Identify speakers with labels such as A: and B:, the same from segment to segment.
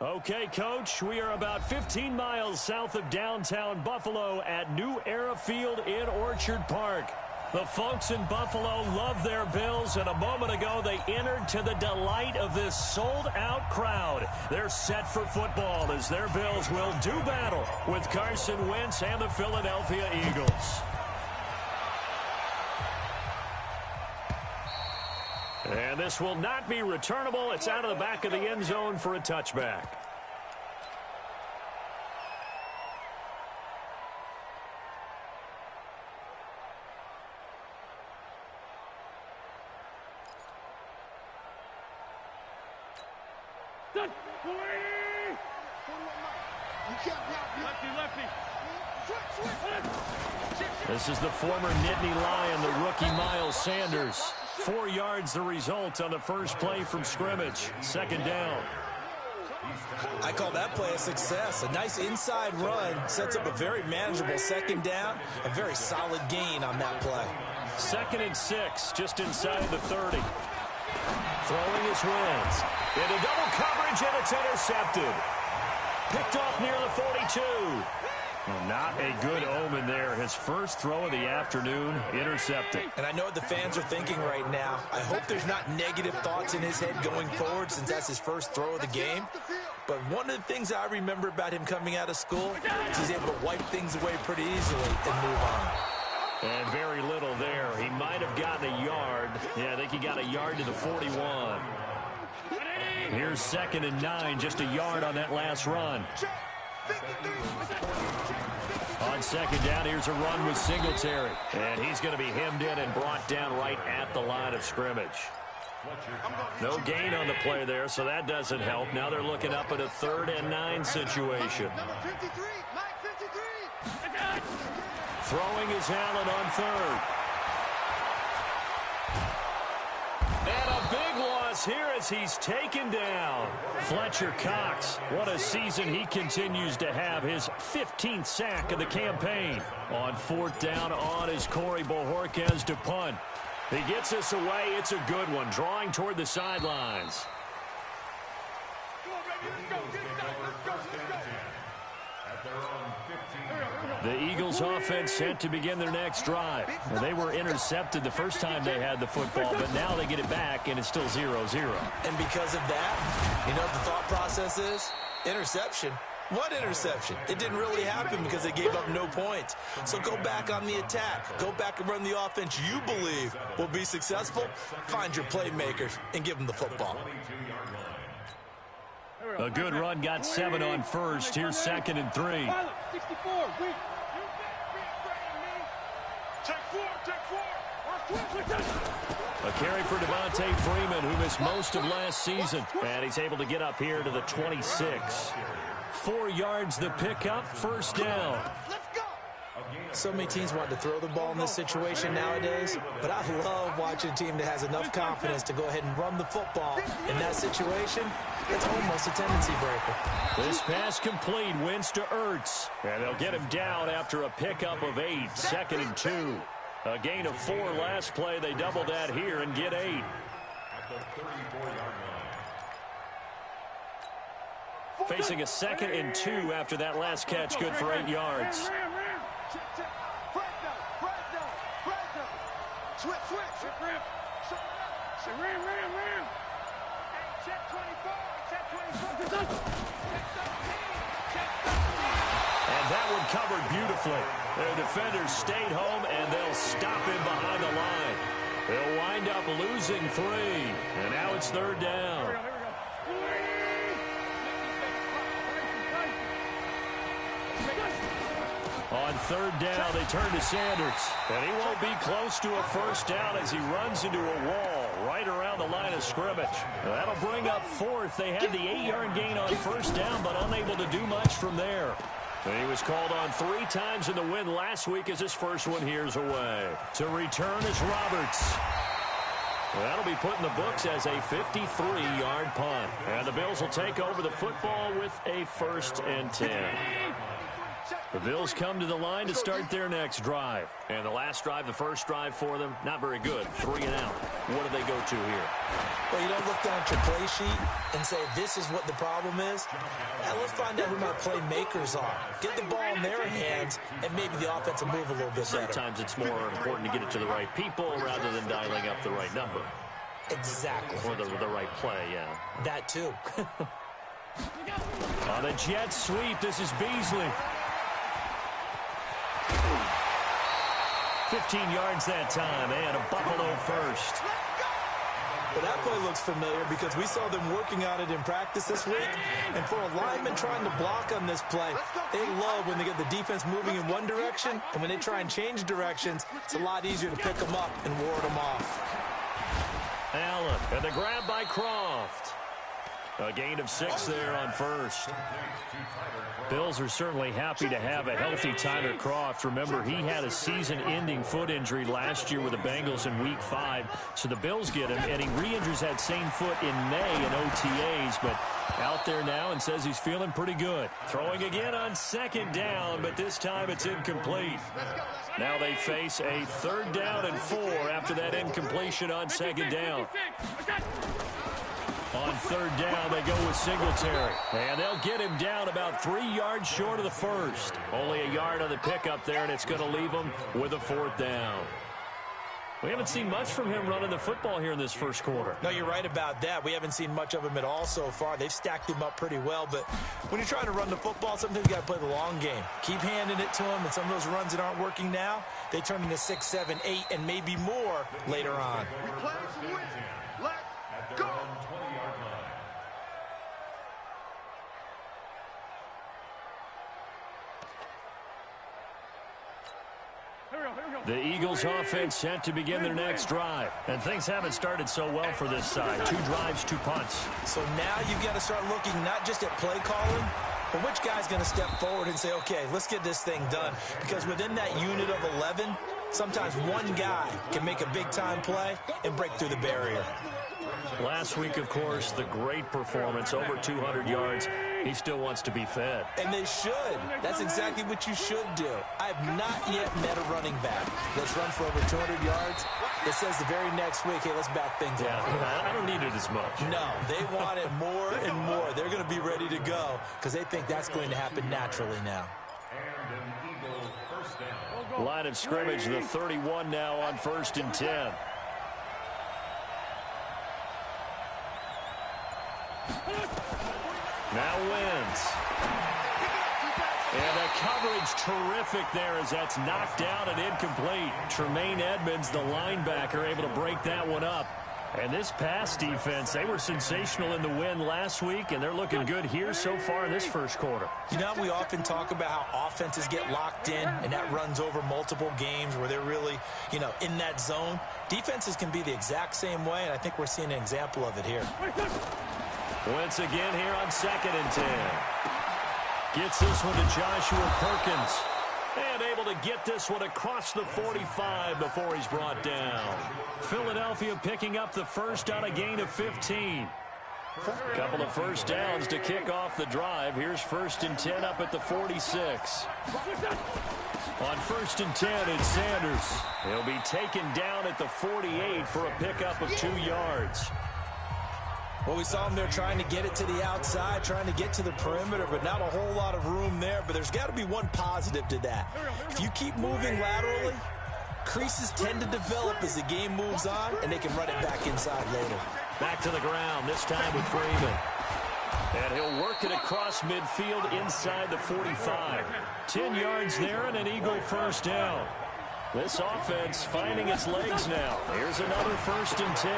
A: Okay, Coach, we are about 15 miles south of downtown Buffalo at New Era Field in Orchard Park. The folks in Buffalo love their Bills, and a moment ago they entered to the delight of this sold-out crowd. They're set for football as their Bills will do battle with Carson Wentz and the Philadelphia Eagles. And this will not be returnable. It's out of the back of the end zone for a touchback. This is the former Nittany Lion, the rookie Miles Sanders. 4 yards the result on the first play from scrimmage. Second down.
B: I call that play a success. A nice inside run sets up a very manageable second down. A very solid gain on that play.
A: 2nd and 6, just inside the 30. Throwing his Wentz. Into double coverage, and it's intercepted. Picked off near the 42. Well, not a good omen there. His first throw of the afternoon, intercepted.
B: And I know what the fans are thinking right now. I hope there's not negative thoughts in his head going forward since that's his first throw of the game. But one of the things I remember about him coming out of school is he's able to wipe things away pretty easily and move on.
A: And very little there. He might have gotten a yard. Yeah, I think he got a yard to the 41. Here's 2nd and 9, just a yard on that last run. On second down, here's a run with Singletary. And he's going to be hemmed in and brought down right at the line of scrimmage. No gain on the play there, so that doesn't help. Now they're looking up at a 3rd and 9 situation. Throwing is Allen on 3rd. And a big loss here as he's taken down. Fletcher Cox, what a season he continues to have. His 15th sack of the campaign. On 4th down on is Corey Bojorquez to punt. He gets us away. It's a good one. Drawing toward the sidelines. The Eagles offense set to begin their next drive. Well, they were intercepted the first time they had the football, but now they get it back, and it's still 0-0.
B: And because of that, you know what the thought process is? Interception. What interception? It didn't really happen because they gave up no points. So go back on the attack. Go back and run the offense you believe will be successful. Find your playmakers and give them the football.
A: A good run, got 7 on first. Here's 2nd and 3. A carry for Devontae Freeman, who missed most of last season. And he's able to get up here to the 26. 4 yards the pickup, first down.
B: So many teams want to throw the ball in this situation nowadays, but I love watching a team that has enough confidence to go ahead and run the football. In that situation, it's almost a tendency breaker.
A: This pass complete, Wentz to Ertz. And they'll get him down after a pickup of 8, 2nd and 2. A gain of 4 last play. They double that here and get 8. Facing a 2nd and 2 after that last catch, good for 8 yards. And that one covered beautifully. Their defenders stayed home, and they'll stop him behind the line. They'll wind up losing 3, and now it's 3rd down. On 3rd down, they turn to Sanders. And he won't be close to a first down as he runs into a wall right around the line of scrimmage. That'll bring up 4th. They had the 8-yard gain on first down, but unable to do much from there. And he was called on 3 times in the win last week as his first one here's away. To return is Roberts. That'll be put in the books as a 53-yard punt. And the Bills will take over the football with a 1st and 10. The Bills come to the line to start their next drive. And the last drive, the first drive for them, not very good. 3 and out. What do they go to here?
B: Well, you don't look down at your play sheet and say, this is what the problem is. Now, let's find out who my playmakers are. Get the ball in their hands, and maybe the offense will move a little bit better.
A: Sometimes it's more important to get it to the right people rather than dialing up the right number.
B: Exactly.
A: Or the right play, yeah.
B: That, too.
A: On the jet sweep, this is Beasley. 15 yards that time, and a Buffalo first.
B: Well, that play looks familiar because we saw them working on it in practice this week. And for a lineman trying to block on this play, they love when they get the defense moving in one direction. And when they try and change directions, it's a lot easier to pick them up and ward them off.
A: Allen, and the grab by Croft. A gain of 6 there on first. Bills are certainly happy to have a healthy Tyler Croft. Remember, he had a season-ending foot injury last year with the Bengals in Week 5. So the Bills get him, and he re-injures that same foot in May in OTAs. But out there now and says he's feeling pretty good. Throwing again on second down, but this time it's incomplete. Now they face a 3rd down and 4 after that incompletion on second down. On 3rd down, they go with Singletary. And they'll get him down about 3 yards short of the first. Only a yard on the pickup there, and it's going to leave him with a 4th down. We haven't seen much from him running the football here in this first quarter.
B: No, you're right about that. We haven't seen much of him at all so far. They've stacked him up pretty well. But when you're trying to run the football, sometimes you got to play the long game. Keep handing it to him, and some of those runs that aren't working now, they turn into 6, 7, 8, and maybe more later on. Let's go!
A: The Eagles offense set to begin their next drive. And things haven't started so well for this side. 2 drives, 2 punts.
B: So now you've got to start looking not just at play calling, but which guy's going to step forward and say, okay, let's get this thing done. Because within that unit of 11, sometimes one guy can make a big-time play and break through the barrier.
A: Last week, of course, the great performance, over 200 yards. He still wants to be fed.
B: And they should. That's exactly what you should do. I have not yet met a running back that's run for over 200 yards that says the very next week, hey, let's back things up.
A: Yeah, I don't need it as much.
B: No, they want it more and more. They're going to be ready to go because they think that's going to happen naturally now.
A: Line of scrimmage, the 31 now on 1st and 10. Now wins. And the coverage terrific there as that's knocked down and incomplete. Tremaine Edmonds, the linebacker, able to break that one up. And this pass defense, they were sensational in the win last week, and they're looking good here so far in this first quarter.
B: You know, we often talk about how offenses get locked in, and that runs over multiple games where they're really, you know, in that zone. Defenses can be the exact same way, and I think we're seeing an example of it here.
A: Once again here on 2nd and 10. Gets this one to Joshua Perkins. And able to get this one across the 45 before he's brought down. Philadelphia picking up the first on a gain of 15. Couple of first downs to kick off the drive. Here's 1st and 10 up at the 46. On 1st and 10, it's Sanders. He'll be taken down at the 48 for a pickup of 2 yards.
B: Well, we saw him there trying to get it to the outside, trying to get to the perimeter, but not a whole lot of room there. But there's got to be one positive to that. If you keep moving laterally, creases tend to develop as the game moves on, and they can run it back inside later.
A: Back to the ground, this time with Freeman. And he'll work it across midfield inside the 45. 10 yards there and an Eagle first down. This offense finding its legs now. Here's another 1st and 10.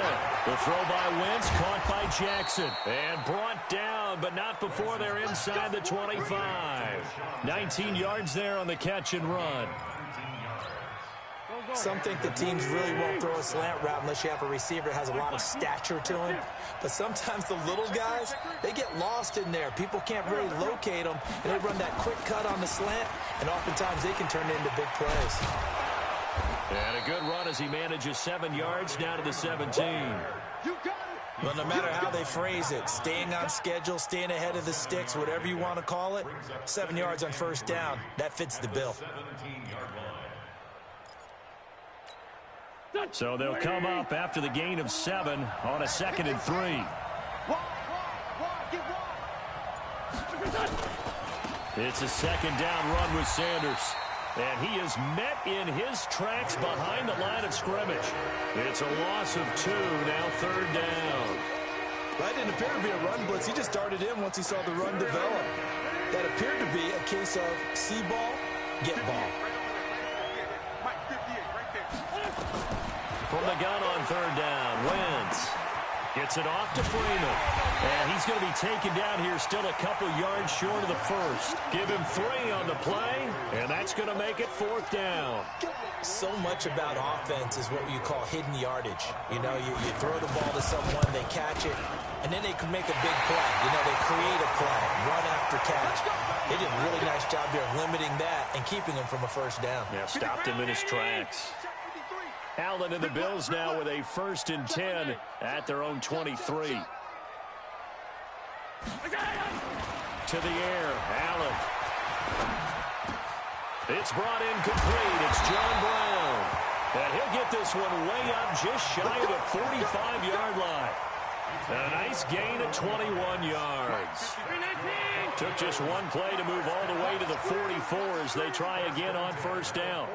A: The throw by Wentz, caught by Jackson. And brought down, but not before they're inside the 25. 19 yards there on the catch and run.
B: Some think the teams really won't throw a slant route unless you have a receiver that has a lot of stature to him. But sometimes the little guys, they get lost in there. People can't really locate them, and they run that quick cut on the slant, and oftentimes they can turn it into big plays.
A: And a good run as he manages 7 yards down to the 17.
C: You got it.
B: Well, no matter how they phrase it, staying on schedule, staying ahead of the sticks, whatever you want to call it, 7 yards on first down, that fits the bill.
A: So they'll come up after the gain of 7 on a 2nd and 3. It's a 2nd down run with Sanders. And he is met in his tracks behind the line of scrimmage. It's a loss of 2, now 3rd down.
B: That didn't appear to be a run blitz. He just darted in once he saw the run develop. That appeared to be a case of see ball, get ball.
A: From the gun on 3rd down, Wentz gets it off to Freeman. And he's going to be taken down here still a couple yards short of the first. Give him 3 on the play, and that's going to make it 4th down.
B: So much about offense is what you call hidden yardage. You know, you throw the ball to someone, they catch it, and then they can make a big play. You know, they create a play, run after catch. They did a really nice job there of limiting that and keeping him from a first down.
A: Yeah, stopped him in his tracks. Allen and the Bills now with a 1st and 10 at their own 23. To the air, Allen. It's brought in complete. It's John Brown. And he'll get this one way up just shy of the 45-yard line. A nice gain of 21 yards. Took just one play to move all the way to the 44 as they try again on 1st down.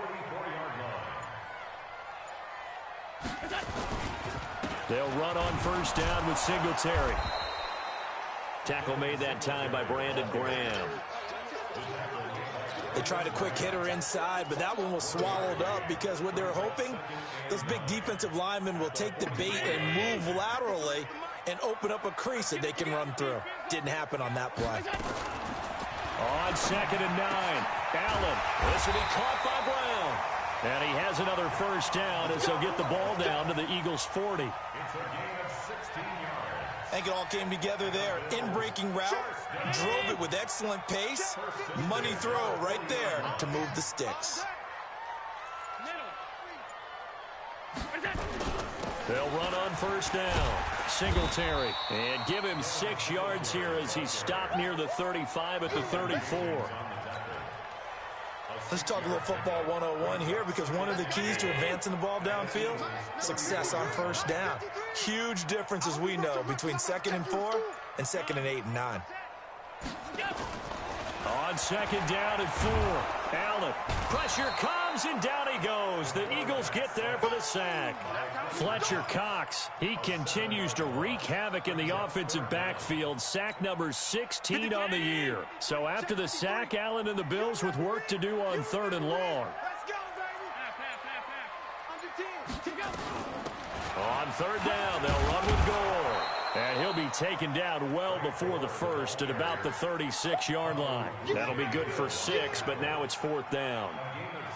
A: They'll run on 1st down with Singletary. Tackle made that time by Brandon Graham.
B: They tried a quick hitter inside, but that one was swallowed up because what they're hoping, those big defensive linemen will take the bait and move laterally and open up a crease that they can run through. Didn't happen on that play.
A: On 2nd and 9, Allen. This will be caught by Brown. And he has another 1st down as they'll get the ball down to the Eagles' 40.
B: I think it all came together there. In-breaking route, drove it with excellent pace. Money throw right there to move the sticks.
A: They'll run on 1st down. Singletary. And give him 6 yards here as he stopped near the 35 at the 34.
B: Let's talk a little football 101 here because one of the keys to advancing the ball downfield, success on 1st down. Huge difference, as we know, between 2nd and 4 and 2nd and 8 and 9.
A: On 2nd down and 4, Allen. Pressure comes and down he goes. The Eagles get there for the sack. Fletcher Cox, he continues to wreak havoc in the offensive backfield. Sack number 16 on the year. So after the sack, Allen and the Bills with work to do on 3rd and long. On 3rd down, they'll run with Gore. And he'll be taken down well before the first at about the 36-yard line. That'll be good for 6, but now it's 4th down.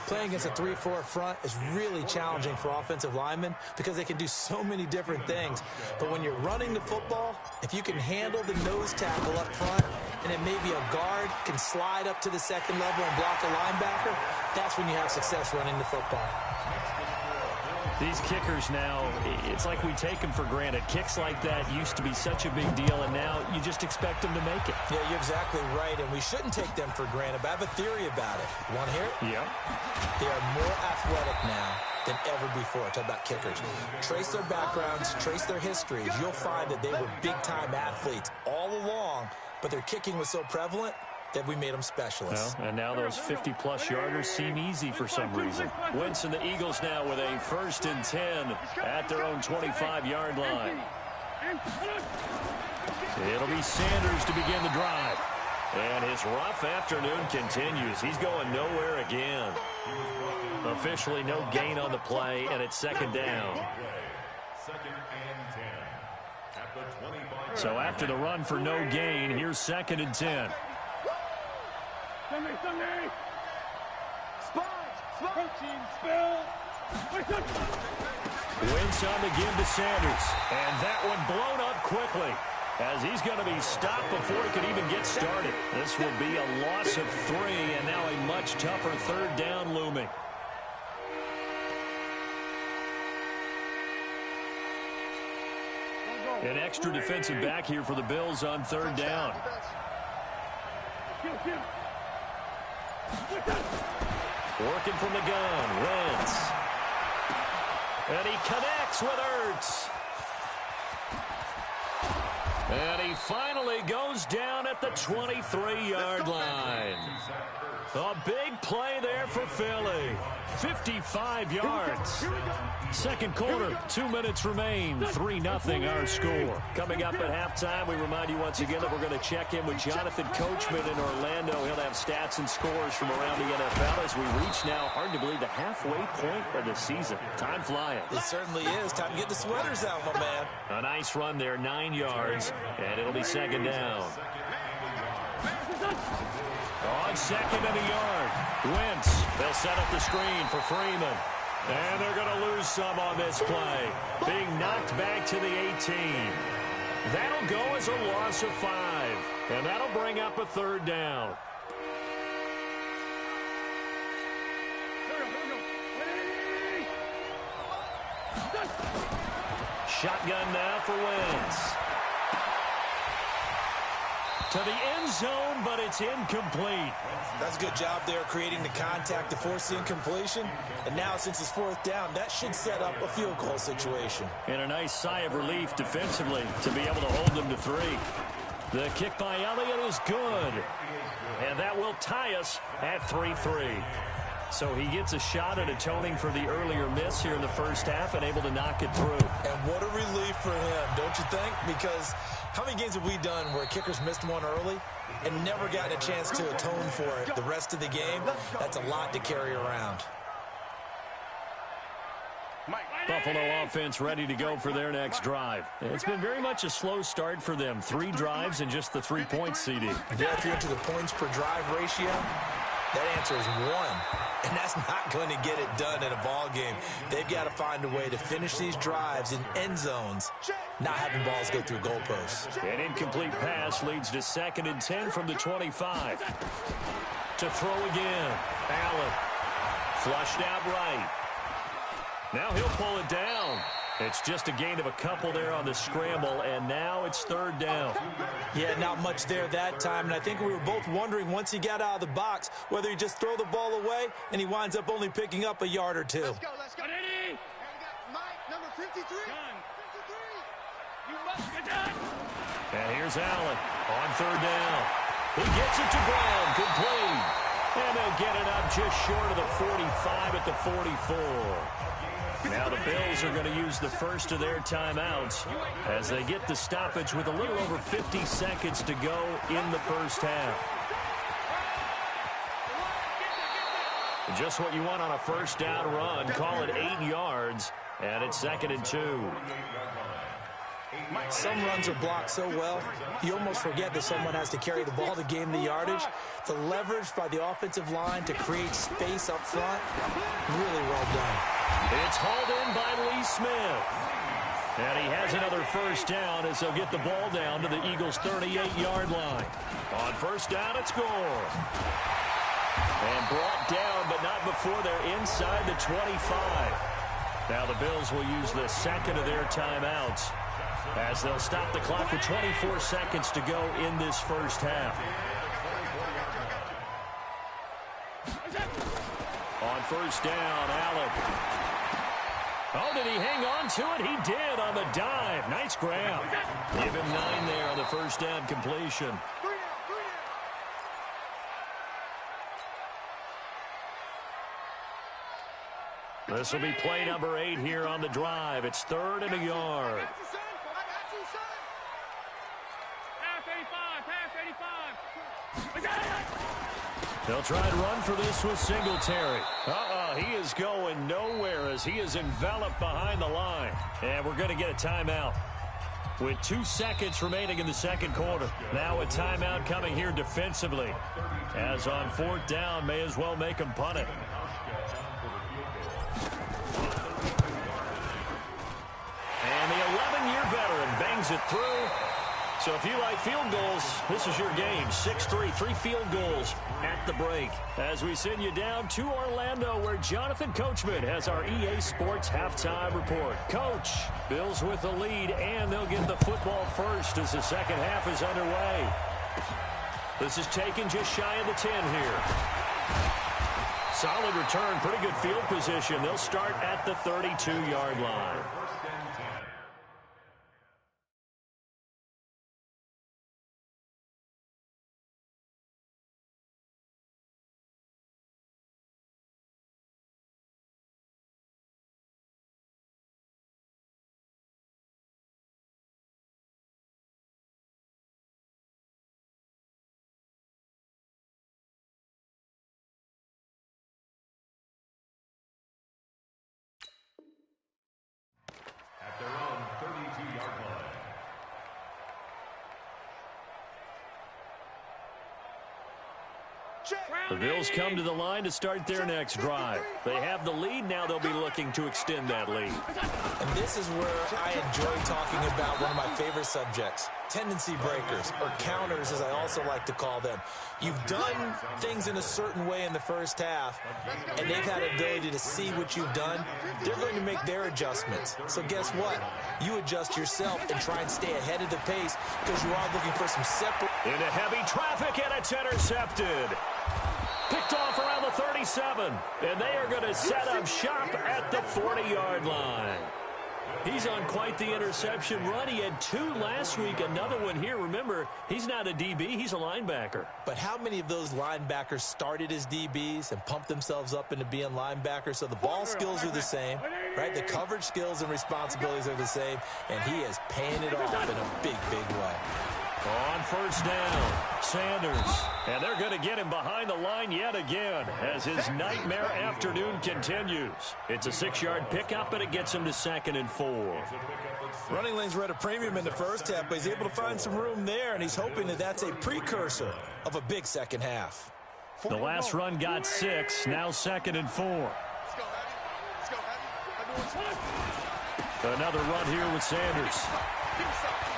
B: Playing against a 3-4 front is really challenging for offensive linemen because they can do so many different things. But when you're running the football, if you can handle the nose tackle up front and then maybe a guard can slide up to the 2nd level and block a linebacker, that's when you have success running the football.
A: These kickers now, it's like we take them for granted. Kicks like that used to be such a big deal, and now you just expect them to make it.
B: Yeah, you're exactly right, and we shouldn't take them for granted, but I have a theory about it. You want to hear it?
A: Yeah.
B: They are more athletic now than ever before. Talk about kickers. Trace their backgrounds, trace their histories. You'll find that they were big-time athletes all along, but their kicking was so prevalent that we made them specialists.
A: Well, and now those 50-plus yarders seem easy for some reason. Wentz and the Eagles now with a 1st and 10 at their own 25-yard line. It'll be Sanders to begin the drive. And his rough afternoon continues. He's going nowhere again. Officially no gain on the play, and it's 2nd down. So after the run for no gain, here's 2nd and 10. Wentz on the give to Sanders. And that one blown up quickly as he's going to be stopped before he could even get started. This will be a loss of 3 and now a much tougher 3rd down looming. An extra defensive back here for the Bills on third down. Working from the gun, Wentz. And he connects with Ertz. And he finally goes down at the 23-yard line. A big play there for Philly. 55 yards. Second quarter, 2 minutes remain. 3-0 our score. Coming up at halftime, we remind you once again that we're going to check in with Jonathan Coachman in Orlando. He'll have stats and scores from around the NFL as we reach now, hard to believe, the halfway point of the season. Time flying.
B: It certainly is. Time to get the sweaters out, my man.
A: A nice run there, 9 yards, and it'll be second down. On second and a yard, Wentz. They'll set up the screen for Freeman. And they're going to lose some on this play. Being knocked back to the 18. That'll go as a loss of 5. And that'll bring up a third down. Shotgun now for Wentz. To the end zone, but it's incomplete.
B: That's a good job there creating the contact to force the incompletion. And now, since it's fourth down, that should set up a field goal situation.
A: And a nice sigh of relief defensively to be able to hold them to 3. The kick by Elliott is good. And that will tie us at 3-3. So he gets a shot at atoning for the earlier miss here in the first half and able to knock it through.
B: And what a relief for him, don't you think? Because how many games have we done where kickers missed one early and never gotten a chance to atone for it the rest of the game? That's a lot to carry around.
A: Buffalo offense ready to go for their next drive. It's been very much a slow start for them. 3 drives and just the 3 points, CD.
B: Yeah, if you're into the points per drive ratio, that answer is 1. And that's not going to get it done in a ball game. They've got to find a way to finish these drives in end zones, not having balls go through goalposts.
A: An incomplete pass leads to 2nd and 10 from the 25. To throw again. Allen. Flushed out right. Now he'll pull it down. It's just a gain of a couple there on the scramble, and now it's third down.
B: Yeah, not much there that time, and I think we were both wondering once he got out of the box whether he just throw the ball away, and he winds up only picking up a yard or 2.
C: Let's go, let's go. Ready? Mike, number 53. 53. You must get done.
A: And here's Allen on third down. He gets it to Brown, complete. And they'll get it up just short of the 45 at the 44. Now the Bills are going to use the first of their timeouts as they get the stoppage with a little over 50 seconds to go in the first half. Just what you want on a first down run. Call it 8 yards, and it's 2nd and 2.
B: Some runs are blocked so well, you almost forget that someone has to carry the ball to gain the yardage. The leverage by the offensive line to create space up front, really well done.
A: It's hauled in by Lee Smith. And he has another first down as they'll get the ball down to the Eagles' 38-yard line. On first down, it's Gore. And brought down, but not before they're inside the 25. Now the Bills will use the second of their timeouts as they'll stop the clock with 24 seconds to go in this first half. On first down, Allen. Oh, did he hang on to it? He did on the dive. Nice grab. Give him 9 there on the first down completion. This will be play number 8 here on the drive. It's 3rd and a yard. They'll try and run for this with Singletary. He is going nowhere as he is enveloped behind the line. And we're going to get a timeout with 2 seconds remaining in the second quarter. Now a timeout coming here defensively. As on 4th down, may as well make them punt it. And the 11-year veteran bangs it through. So if you like field goals, this is your game. 6-3, 3 field goals at the break. As we send you down to Orlando, where Jonathan Coachman has our EA Sports halftime report. Coach, Bills with the lead, and they'll get the football first as the second half is underway. This is taken just shy of the 10 here. Solid return, pretty good field position. They'll start at the 32-yard line. The Bills come to the line to start their next drive. They have the lead. Now they'll be looking to extend that lead.
B: And this is where I enjoy talking about one of my favorite subjects, tendency breakers, or counters, as I also like to call them. You've done things in a certain way in the first half, and they've had the ability to see what you've done. They're going to make their adjustments. So guess what? You adjust yourself and try and stay ahead of the pace because you are looking for some separate.
A: Into heavy traffic, and it's intercepted. Picked off around the 37, and they are going to set up shop at the 40-yard line. He's on quite the interception run. He had 2 last week, another one here. Remember, he's not a DB, he's a linebacker.
B: But how many of those linebackers started as DBs and pumped themselves up into being linebackers? So the ball skills are the same, right? The coverage skills and responsibilities are the same, and he is paying it off in a big, big way.
A: On first down, Sanders. And they're going to get him behind the line yet again as his nightmare afternoon continues. It's a 6-yard pickup, and it gets him to 2nd and 4.
B: Running lanes were at a premium in the first half, but he's able to find some room there, and he's hoping that that's a precursor of a big second half.
A: The last run got 6, now 2nd and 4. Another run here with Sanders.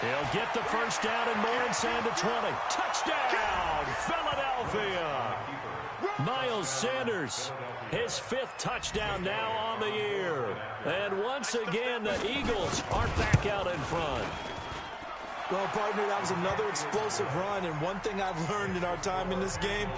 A: He'll get the first down and more inside the 20. Touchdown, Philadelphia! Miles Sanders, his 5th touchdown now on the year. And once again, the Eagles are back out in front.
B: Well, partner, that was another explosive run, and one thing I've learned in our time in this game,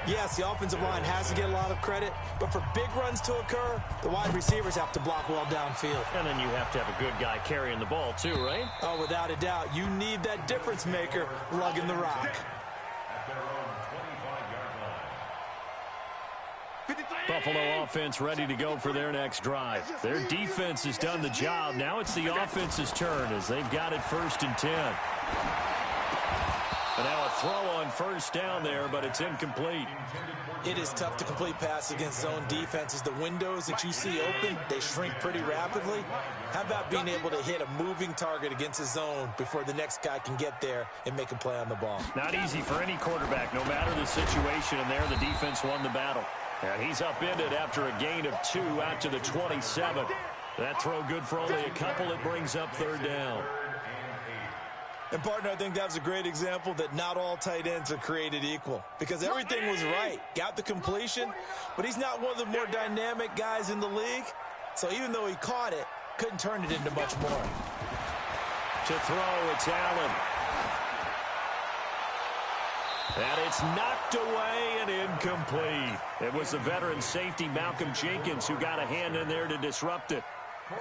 B: yes, the offensive line has to get a lot of credit, but for big runs to occur, the wide receivers have to block well downfield.
A: And then you have to have a good guy carrying the ball too, right?
B: Oh, without a doubt. You need that difference maker lugging the rock.
A: Buffalo offense ready to go for their next drive. Their defense has done the job. Now it's the offense's turn as they've got it 1st and 10. And now a throw on first down there, but it's incomplete.
B: It is tough to complete passes against zone defenses. The windows that you see open, they shrink pretty rapidly. How about being able to hit a moving target against a zone before the next guy can get there and make a play on the ball?
A: Not easy for any quarterback, no matter the situation, and there the defense won the battle. And he's upended after a gain of 2 out to the 27. That throw good for only a couple. It brings up 3rd down.
B: And, partner, I think that was a great example that not all tight ends are created equal because everything was right. Got the completion, but he's not one of the more dynamic guys in the league. So even though he caught it, couldn't turn it into much more.
A: To throw, it's Allen. And it's knocked away and incomplete. It was the veteran safety Malcolm Jenkins who got a hand in there to disrupt it.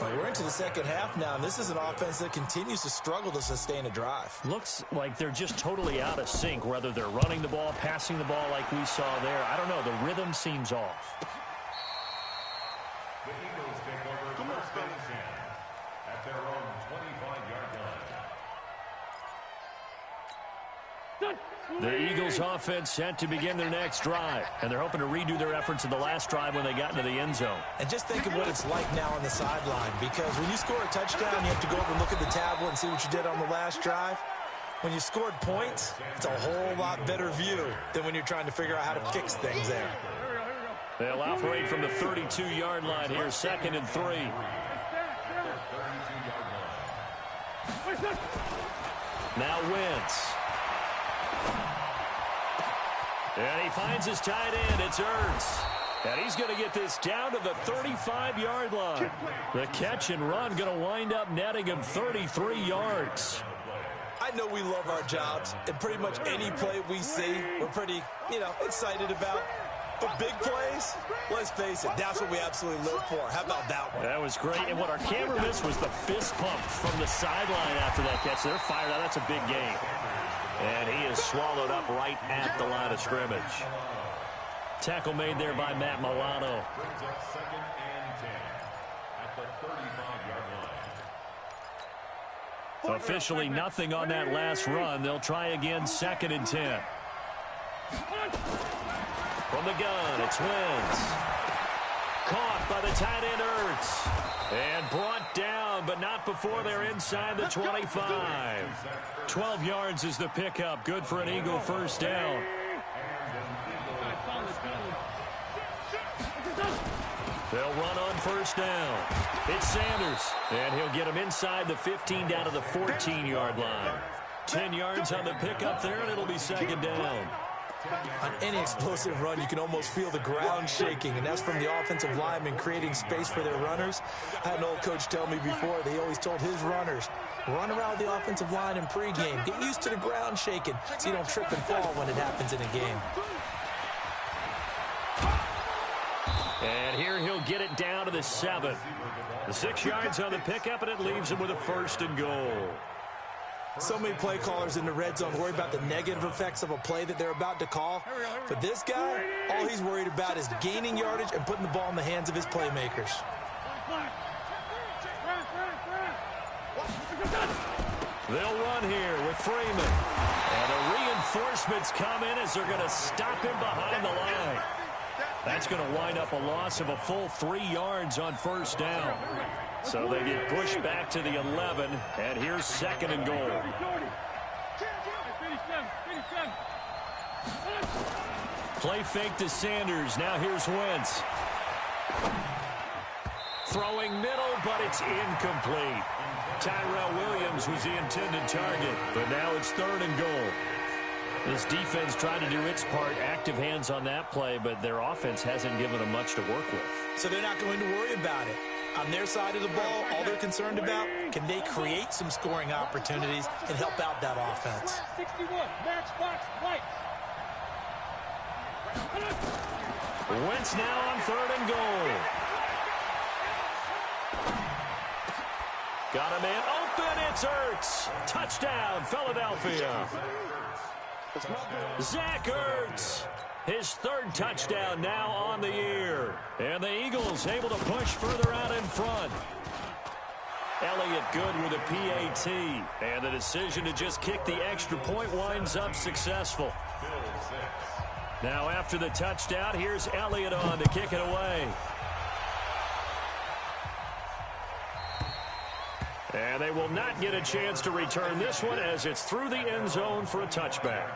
B: Well, we're into the second half now, and this is an offense that continues to struggle to sustain a drive.
A: Looks like they're just totally out of sync, whether they're running the ball, passing the ball like we saw there. I don't know. The rhythm seems off.
D: The Eagles take over first and 10 at their own 25-yard line.
A: The Eagles offense set to begin their next drive, and they're hoping to redo their efforts in the last drive when they got into the end zone.
B: And just think of what it's like now on the sideline, because when you score a touchdown, you have to go over and look at the tablet and see what you did on the last drive. When you scored points, it's a whole lot better view than when you're trying to figure out how to fix things there.
A: They'll operate from the 32-yard line here, 2nd and 3. Now Wentz. And he finds his tight end. It's Ertz. And he's going to get this down to the 35-yard line. The catch and run going to wind up netting him 33 yards.
B: I know we love our jobs, and pretty much any play we see, we're pretty, excited about. But big plays, let's face it, that's what we absolutely live for. How about that one?
A: That was great. And what our camera missed was the fist pump from the sideline after that catch. They're fired out. That's a big game. And he is swallowed up right at the line of scrimmage. Tackle made there by Matt Milano.
D: Brings up 2nd and 10 at the 35-yard line.
A: Officially nothing on that last run. They'll try again 2nd and 10. From the gun, it's Wentz. Caught by the tight end Ertz. And brought down, but not before they're inside the 25. 12 yards is the pickup. Good for an Eagle first down. They'll run on first down. It's Sanders. And he'll get him inside the 15 down to the 14-yard line. 10 yards on the pickup there, and it'll be 2nd down.
B: On any explosive run, you can almost feel the ground shaking, and that's from the offensive linemen creating space for their runners. I had an old coach tell me before, they always told his runners, run around the offensive line in pregame. Get used to the ground shaking so you don't trip and fall when it happens in a game.
A: And here he'll get it down to the 7. The 6 yards on the pickup, and it leaves him with a 1st and goal.
B: So many play callers in the red zone worry about the negative effects of a play that they're about to call. For this guy, all he's worried about is gaining yardage and putting the ball in the hands of his playmakers.
A: They'll run here with Freeman. And the reinforcements come in as they're going to stop him behind the line. That's going to wind up a loss of a full 3 yards on first down. So they get pushed back to the 11, and here's 2nd and goal. Play fake to Sanders. Now here's Wentz. Throwing middle, but it's incomplete. Tyrell Williams was the intended target, but now it's 3rd and goal. This defense trying to do its part, active hands on that play, but their offense hasn't given them much to work with.
B: So they're not going to worry about it. On their side of the ball, all they're concerned about, can they create some scoring opportunities and help out that offense?
C: 61, match box, white.
A: Wentz now on 3rd and goal. Got a man open, it's Ertz. Touchdown, Philadelphia. Zach Ertz, his 3rd touchdown now on the year. And the Eagles able to push further out in front. Elliott good with a PAT. And the decision to just kick the extra point winds up successful. Now after the touchdown, here's Elliott on to kick it away. And they will not get a chance to return this one as it's through the end zone for a touchback.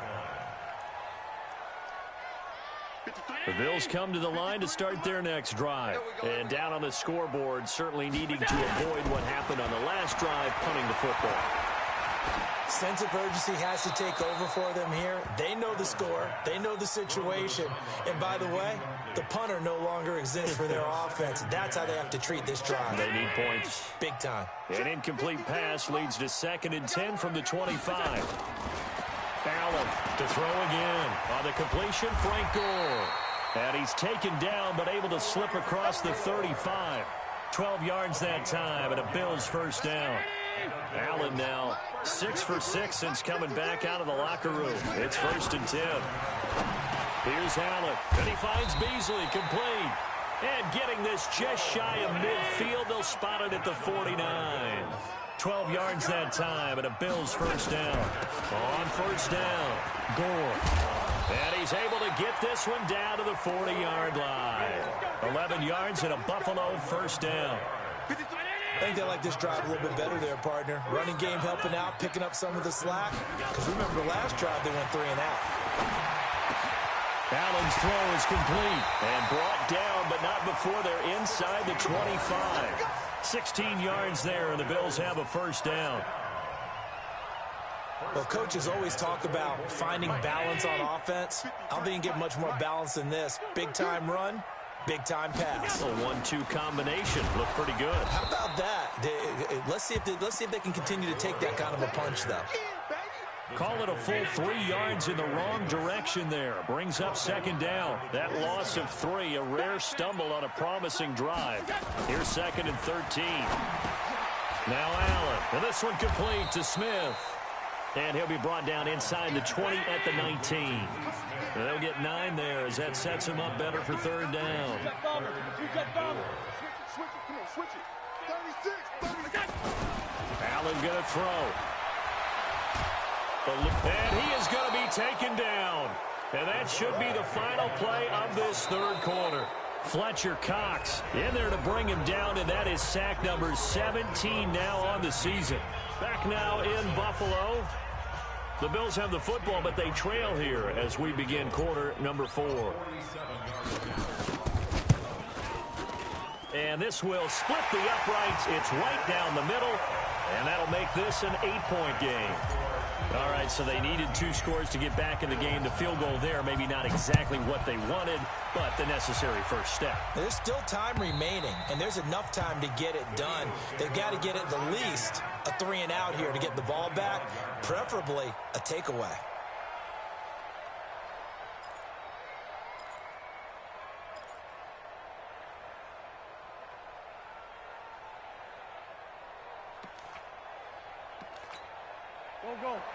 A: The Bills come to the line to start their next drive. And down on the scoreboard, certainly needing to avoid what happened on the last drive, punting the football.
B: Sense of urgency has to take over for them here. They know the score. They know the situation. And by the way, the punter no longer exists for their offense. That's how they have to treat this drive.
A: They need points.
B: Big time.
A: An incomplete pass leads to 2nd and 10 from the 25. Allen to throw again. On the completion, Frank Gore. And he's taken down but able to slip across the 35. 12 yards that time and a Bills first down. Allen now 6 for 6 since coming back out of the locker room. It's 1st and 10. Here's Allen. And he finds Beasley complete. And getting this just shy of midfield, they'll spot it at the 49. 12 yards that time and a Bills first down. On first down, Gore. And he's able to get this one down to the 40-yard line. 11 yards and a Buffalo first down.
B: I think they like this drive a little bit better there, partner. Running game helping out, picking up some of the slack. Because remember, last drive they went 3 and out.
A: Allen's throw is complete and brought down, but not before they're inside the 25. 16 yards there, and the Bills have a first down.
B: Well, coaches always talk about finding balance on offense. I don't think you can get much more balance than this. Big-time run, big-time pass.
A: A 1-2 combination. Looked pretty good.
B: How about that? Let's see if they can continue to take that kind of a punch, though.
A: Call it a full 3 yards in the wrong direction there. Brings up second down. That loss of 3, a rare stumble on a promising drive. Here's second and 13. Now Allen. And this one complete to Smith. And he'll be brought down inside the 20 at the 19. They'll get 9 there as that sets him up better for third down. Allen going to throw. And he is going to be taken down. And that should be the final play of this third quarter. Fletcher Cox in there to bring him down, and that is sack number 17 now on the season. Back now in Buffalo. The Bills have the football, but they trail here as we begin quarter number 4. And this will split the uprights. It's right down the middle, and that'll make this an 8-point game. All right, so they needed 2 scores to get back in the game. The field goal there, maybe not exactly what they wanted, but the necessary first step.
B: There's still time remaining, and there's enough time to get it done. They've got to get at the least a 3-and-out here to get the ball back, preferably a takeaway.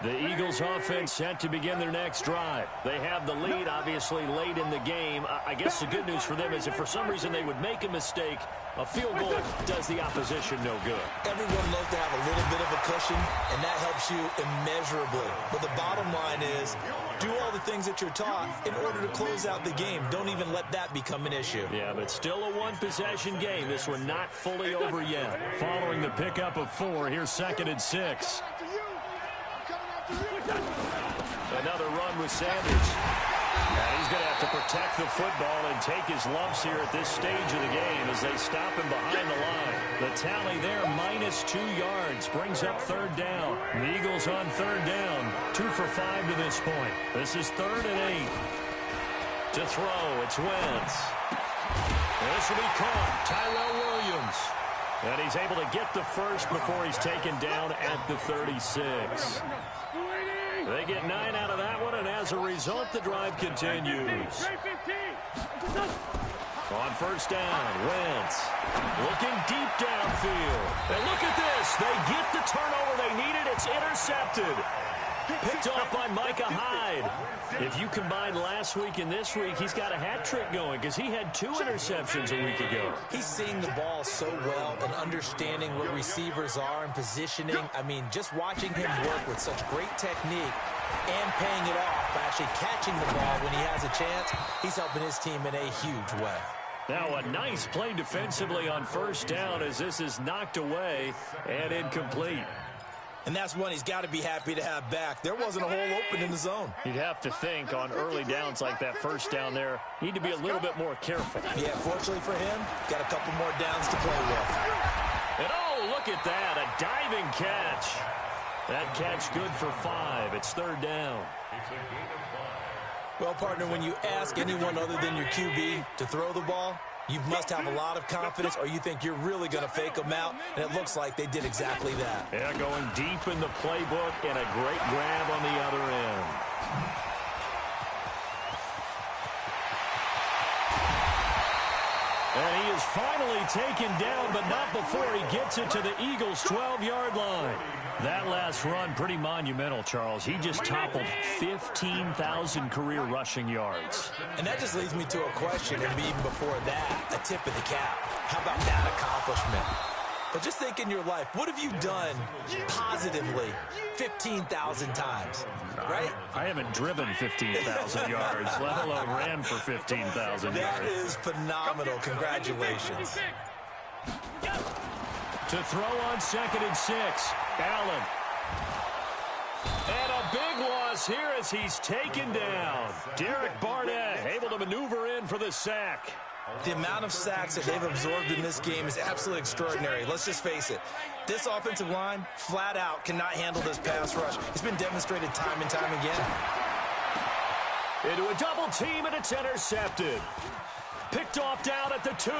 A: The Eagles offense set to begin their next drive. They have the lead, obviously, late in the game. I guess the good news for them is if for some reason they would make a mistake, a field goal does the opposition no good.
B: Everyone loves to have a little bit of a cushion, and that helps you immeasurably. But the bottom line is, do all the things that you're taught in order to close out the game. Don't even let that become an issue.
A: Yeah, but still a one-possession game. This one not fully over yet. Following the pickup of 4, here's second and 6. Another run with Sanders. And he's going to have to protect the football and take his lumps here at this stage of the game as they stop him behind the line. The tally there, minus 2 yards, brings up third down. The Eagles on third down, 2 for 5 to this point. This is 3rd and 8. To throw, it's Wentz. This will be caught. Tyrell Williams. And he's able to get the first before he's taken down at the 36. They get 9 out of that one, and as a result, the drive continues. On first down, Wentz looking deep downfield. And look at this. They get the turnover they needed. It's intercepted. Picked off by Micah Hyde. If you combine last week and this week, he's got a hat trick going because he had 2 interceptions a week ago.
B: He's seeing the ball so well and understanding what receivers are and positioning. I mean, just watching him work with such great technique and paying it off by actually catching the ball when he has a chance, he's helping his team in a huge way.
A: Now a nice play defensively on first down as this is knocked away and incomplete.
B: And that's one he's got to be happy to have back. There wasn't a hole open in the zone.
A: You'd have to think on early downs like that first down there, need to be a little bit more careful.
B: Yeah, fortunately for him, got a couple more downs to play with.
A: And oh, look at that, a diving catch. That catch good for 5. It's third down.
B: Well, partner, when you ask anyone other than your QB to throw the ball, you must have a lot of confidence or you think you're really going to fake them out, and it looks like they did exactly that.
A: Yeah, going deep in the playbook and a great grab on the other end. And he is finally taken down, but not before he gets it to the Eagles' 12-yard line. That last run, pretty monumental, Charles. He just toppled 15,000 career rushing yards.
B: And that just leads me to a question, and even before that, a tip of the cap. How about that accomplishment? But just think in your life, what have you done positively 15,000 times, right?
A: I haven't driven 15,000 yards, let alone ran for 15,000 yards.
B: That is phenomenal. Congratulations.
A: To throw on second and 6, Allen. And a big loss here as he's taken down. Derek Barnett able to maneuver in for the sack.
B: The amount of sacks that they've absorbed in this game is absolutely extraordinary. Let's just face it. This offensive line, flat out, cannot handle this pass rush. It's been demonstrated time and time again.
A: Into a double team, and it's intercepted. Picked off down at the 2.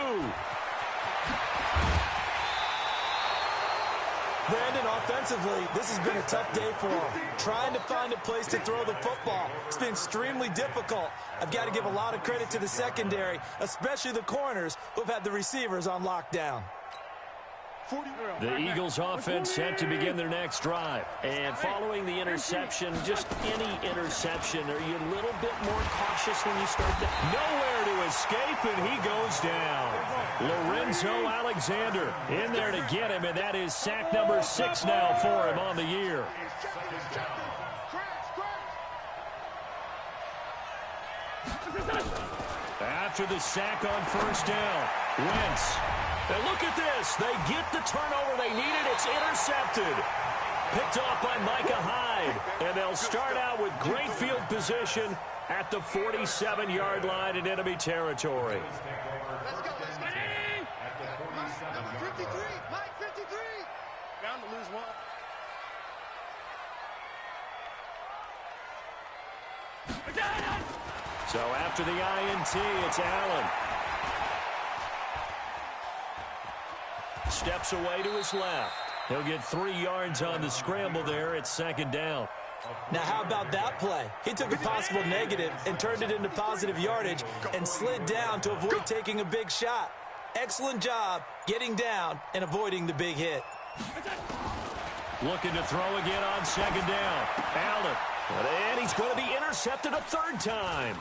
B: Brandon, offensively, this has been a tough day for him. Trying to find a place to throw the football. It's been extremely difficult. I've got to give a lot of credit to the secondary, especially the corners who've had the receivers on lockdown.
A: The Eagles offense set to begin their next drive. And following the interception, just any interception, are you a little bit more cautious when you start to... Nowhere to escape, and he goes down. Lorenzo Alexander in there to get him, and that is sack number 6 now for him on the year. After the sack on first down, Wentz. And look at this. They get the turnover they needed. It's intercepted. Picked off by Micah Hyde. And they'll start out with great field position at the 47-yard line in enemy territory.
C: Let's go. Number 53. Mike 53. Bound to lose one.
A: So after the INT, it's Allen. Steps away to his left. He'll get 3 yards on the scramble there. It's second down.
B: Now, how about that play? He took a possible negative and turned it into positive yardage and slid down to avoid taking a big shot. Excellent job getting down and avoiding the big hit.
A: Looking to throw again on second down. Allen. And he's going to be intercepted a 3rd time.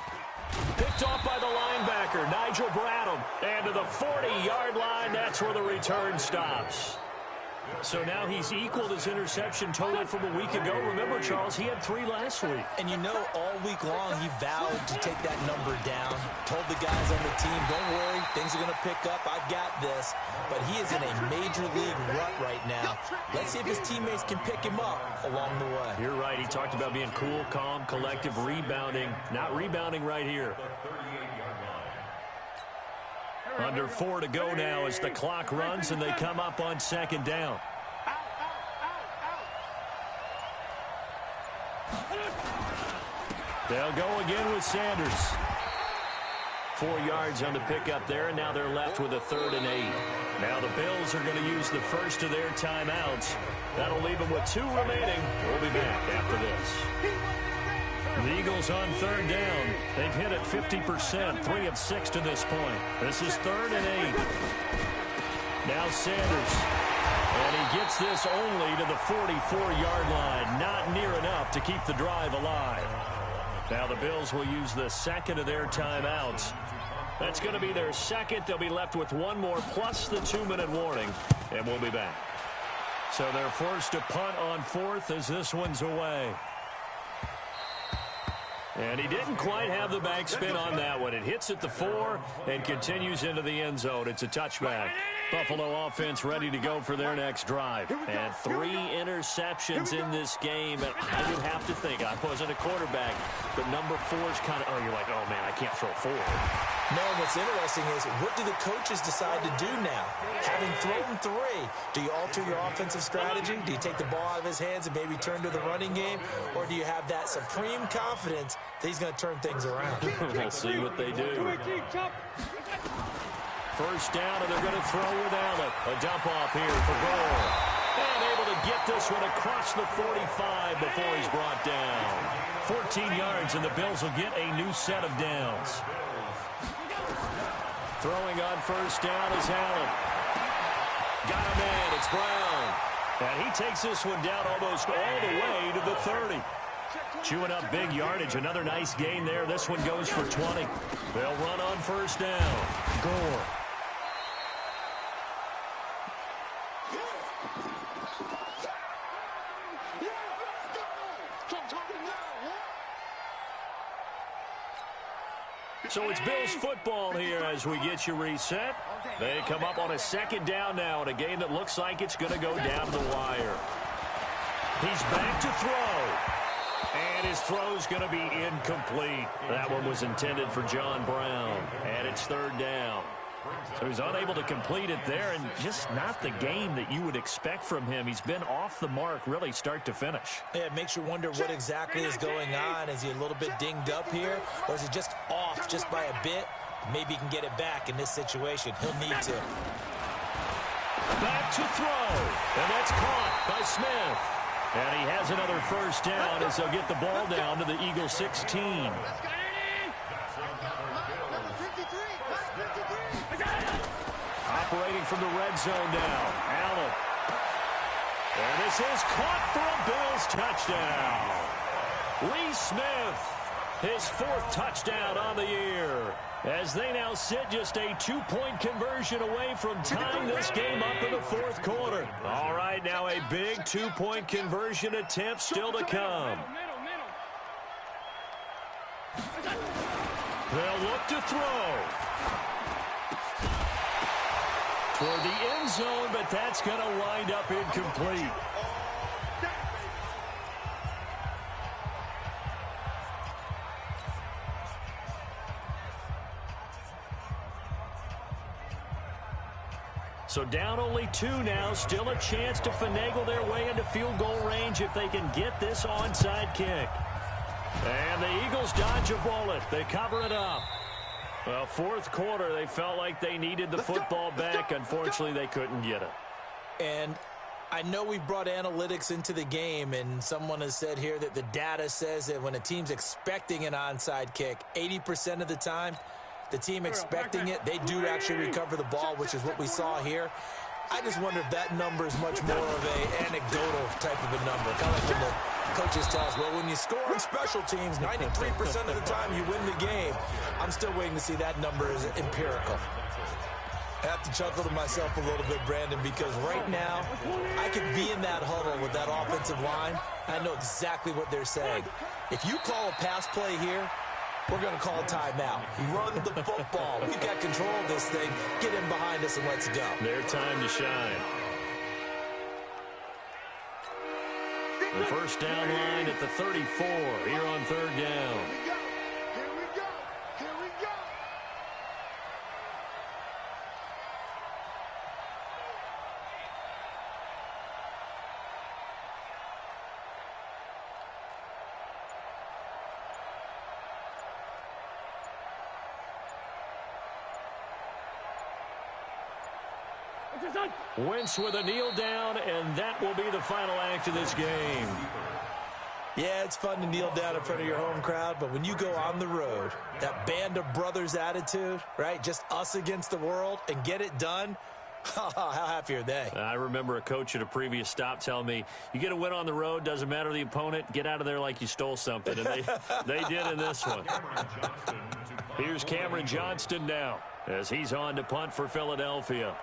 A: Picked off by the linebacker, Nigel Bradham. And to the 40-yard line, that's where the return stops. So now he's equaled his interception total from a week ago. Remember, Charles, he had 3 last week.
B: And you know, all week long, he vowed to take that number down. Told the guys on the team, don't worry, things are going to pick up. I've got this. But he is in a major league rut right now. Let's see if his teammates can pick him up along the way.
A: You're right. He talked about being cool, calm, collective, rebounding. Not rebounding right here. Under 4 to go now as the clock runs and they come up on second down. They'll go again with Sanders. 4 yards on the pickup there, and now they're left with a 3rd and 8. Now the Bills are going to use the first of their timeouts. That'll leave them with 2 remaining. We'll be back after this. The Eagles on 3rd down. They've hit it 50%, 3 of 6 to this point. This is 3rd and 8. Now Sanders. And he gets this only to the 44-yard line. Not near enough to keep the drive alive. Now the Bills will use the second of their timeouts. That's going to be their second. They'll be left with 1 more plus the 2-minute warning. And we'll be back. So they're forced to punt on 4th as this one's away. And he didn't quite have the backspin on that one. It hits at the 4 and continues into the end zone. It's a touchback. Buffalo offense ready to go for their next drive. And 3 interceptions in this game. And I would have to think, I wasn't a quarterback, but number 4 is kind of, you're like, oh, man, I can't throw 4.
B: No, what's interesting is, what do the coaches decide to do now? Having thrown 3, do you alter your offensive strategy? Do you take the ball out of his hands and maybe turn to the running game? Or do you have that supreme confidence that he's going to turn things around?
A: We'll see what they do. First down, and they're going to throw with Allen. A dump off here for Gore. And able to get this one across the 45 before he's brought down. 14 yards, and the Bills will get a new set of downs. Throwing on first down is Allen. Got a man, it's Brown. And he takes this one down almost all the way to the 30. Chewing up big yardage. Another nice gain there. This one goes for 20. They'll run on first down. Gore. So it's Bills football here as we get you reset. They come up on a second down now in a game that looks like it's going to go down to the wire. He's back to throw. And his throw's going to be incomplete. That one was intended for John Brown. And it's third down. So he's unable to complete it there, and just not the game that you would expect from him. He's been off the mark really start to finish.
B: Yeah, it makes you wonder what exactly is going on. Is he a little bit dinged up here, or is he just off just by a bit? Maybe he can get it back in this situation. He'll need to.
A: Back to throw, and that's caught by Smith. And he has another first down as they'll get the ball down to the Eagles 16. Operating from the red zone now, Allen. And this is caught for a Bills touchdown. Lee Smith, his 4th touchdown on the year, as they now sit just a 2-point conversion away from tying this game up in the 4th quarter. All right, now a big 2-point conversion attempt still to come. They'll look to throw. Toward the end zone, but that's going to wind up incomplete. So down only 2 now, still a chance to finagle their way into field goal range if they can get this onside kick. And the Eagles dodge a bullet. They cover it up. Well, 4th quarter, they felt like they needed the football back. Unfortunately, they couldn't get it.
B: And I know we've brought analytics into the game, and someone has said here that the data says that when a team's expecting an onside kick, 80% of the time, the team expecting it, they do actually recover the ball, which is what we saw here. I just wonder if that number is much more of an anecdotal type of a number. Kind of like when the coaches tell us, well, when you score on special teams, 93% of the time you win the game. I'm still waiting to see that number is empirical. I have to chuckle to myself a little bit, Brandon, because right now I could be in that huddle with that offensive line. I know exactly what they're saying. If you call a pass play here, we're going to call a timeout. Run the football. We've got control of this thing. Get in behind us and let's go.
A: Their time to shine. The first down line at the 34 here on 3rd down.
C: Here we go. Here we go.
A: Wentz with a kneel down, and that will be the final act of this game.
B: Yeah, it's fun to kneel down in front of your home crowd, but when you go on the road, that band of brothers attitude, right, just us against the world, and get it done, how happy are they?
A: I remember a coach at a previous stop telling me, you get a win on the road, doesn't matter the opponent, get out of there like you stole something, and they did in this one. Here's Cameron Johnston now, as he's on to punt for Philadelphia.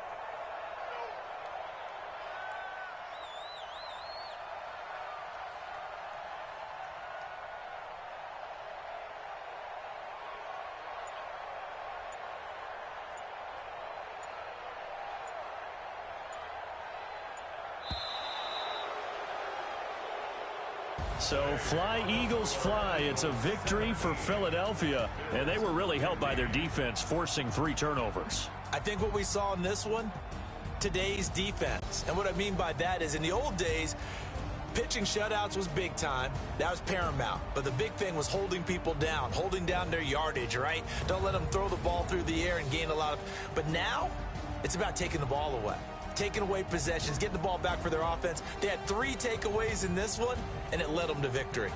A: So fly, Eagles, fly. It's a victory for Philadelphia, and they were really helped by their defense, forcing 3 turnovers.
B: I think what we saw in this one, today's defense. And what I mean by that is in the old days, pitching shutouts was big time. That was paramount. But the big thing was holding people down, holding down their yardage, right? Don't let them throw the ball through the air and gain a lot of... But now, it's about taking the ball away. Taking away possessions, getting the ball back for their offense. They had 3 takeaways in this one, and it led them to victory.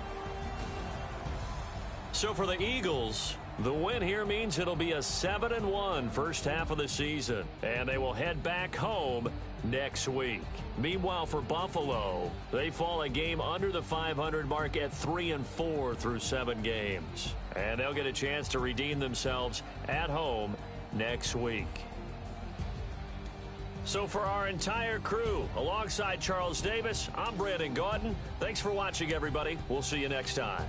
A: So for the Eagles, the win here means it'll be a 7-1 first half of the season, and they will head back home next week. Meanwhile, for Buffalo, they fall a game under the 500 mark at 3-4 through 7 games, and they'll get a chance to redeem themselves at home next week. So for our entire crew, alongside Charles Davis, I'm Brandon Gaudin. Thanks for watching, everybody. We'll see you next time.